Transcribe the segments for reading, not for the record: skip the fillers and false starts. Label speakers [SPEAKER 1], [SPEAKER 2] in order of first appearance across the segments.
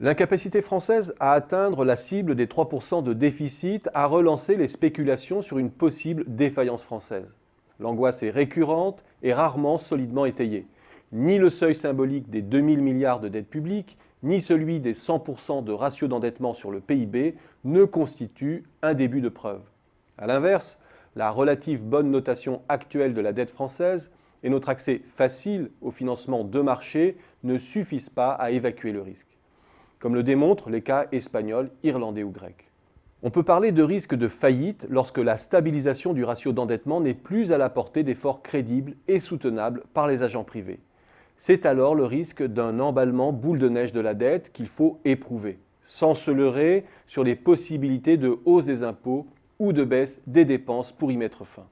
[SPEAKER 1] L'incapacité française à atteindre la cible des 3% de déficit a relancé les spéculations sur une possible défaillance française. L'angoisse est récurrente et rarement solidement étayée. Ni le seuil symbolique des 2000 milliards de dette publique, ni celui des 100% de ratio d'endettement sur le PIB ne constituent un début de preuve. A l'inverse, la relative bonne notation actuelle de la dette française et notre accès facile au financement de marché ne suffisent pas à évacuer le risque, comme le démontrent les cas espagnols, irlandais ou grecs. On peut parler de risque de faillite lorsque la stabilisation du ratio d'endettement n'est plus à la portée d'efforts crédibles et soutenables par les agents privés. C'est alors le risque d'un emballement boule de neige de la dette qu'il faut éprouver, sans se leurrer sur les possibilités de hausse des impôts ou de baisse des dépenses pour y mettre fin.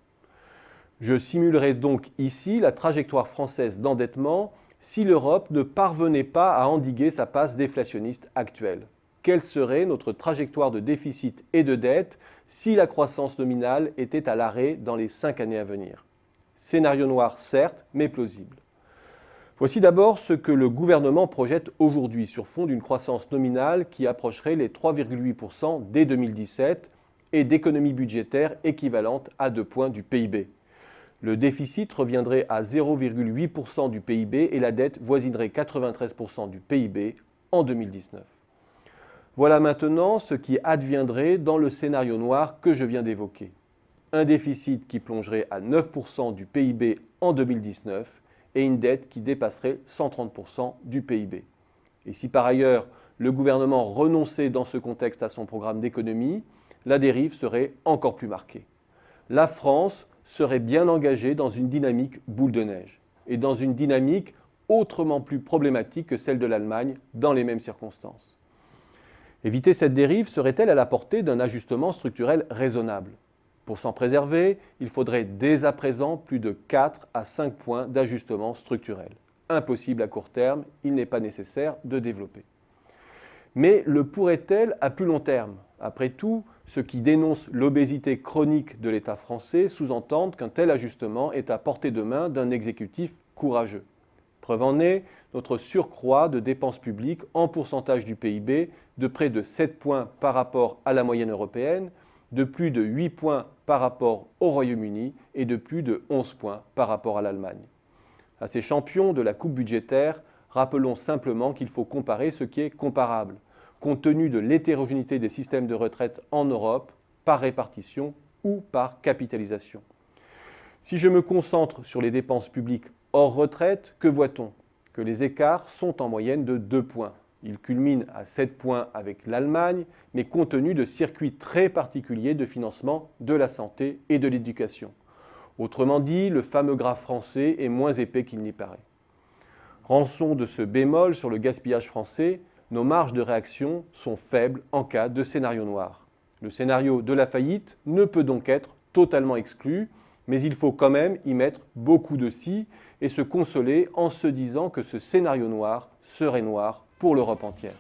[SPEAKER 1] Je simulerai donc ici la trajectoire française d'endettement si l'Europe ne parvenait pas à endiguer sa passe déflationniste actuelle. Quelle serait notre trajectoire de déficit et de dette si la croissance nominale était à l'arrêt dans les 5 années à venir? Scénario noir certes, mais plausible. Voici d'abord ce que le gouvernement projette aujourd'hui sur fond d'une croissance nominale qui approcherait les 3,8% dès 2017 et d'économie budgétaire équivalente à 2 points du PIB. Le déficit reviendrait à 0,8% du PIB et la dette voisinerait 93% du PIB en 2019. Voilà maintenant ce qui adviendrait dans le scénario noir que je viens d'évoquer. Un déficit qui plongerait à 9% du PIB en 2019 et une dette qui dépasserait 130% du PIB. Et si par ailleurs le gouvernement renonçait dans ce contexte à son programme d'économie, la dérive serait encore plus marquée. La France serait bien engagée dans une dynamique boule de neige et dans une dynamique autrement plus problématique que celle de l'Allemagne dans les mêmes circonstances. Éviter cette dérive serait-elle à la portée d'un ajustement structurel raisonnable? Pour s'en préserver, il faudrait dès à présent plus de 4 à 5 points d'ajustement structurel. Impossible à court terme, il n'est pas nécessaire de développer. Mais le pourrait-elle à plus long terme? Après tout, ceux qui dénoncent l'obésité chronique de l'État français sous-entendent qu'un tel ajustement est à portée de main d'un exécutif courageux. Preuve en est notre surcroît de dépenses publiques en pourcentage du PIB de près de 7 points par rapport à la moyenne européenne, de plus de 8 points par rapport au Royaume-Uni et de plus de 11 points par rapport à l'Allemagne. À ces champions de la coupe budgétaire, rappelons simplement qu'il faut comparer ce qui est comparable, compte tenu de l'hétérogénéité des systèmes de retraite en Europe, par répartition ou par capitalisation. Si je me concentre sur les dépenses publiques hors retraite, que voit-on? Que les écarts sont en moyenne de 2 points. Ils culminent à 7 points avec l'Allemagne, mais compte tenu de circuits très particuliers de financement de la santé et de l'éducation. Autrement dit, le fameux gras français est moins épais qu'il n'y paraît. Rançon de ce bémol sur le gaspillage français, nos marges de réaction sont faibles en cas de scénario noir. Le scénario de la faillite ne peut donc être totalement exclu, mais il faut quand même y mettre beaucoup de si et se consoler en se disant que ce scénario noir serait noir pour l'Europe entière.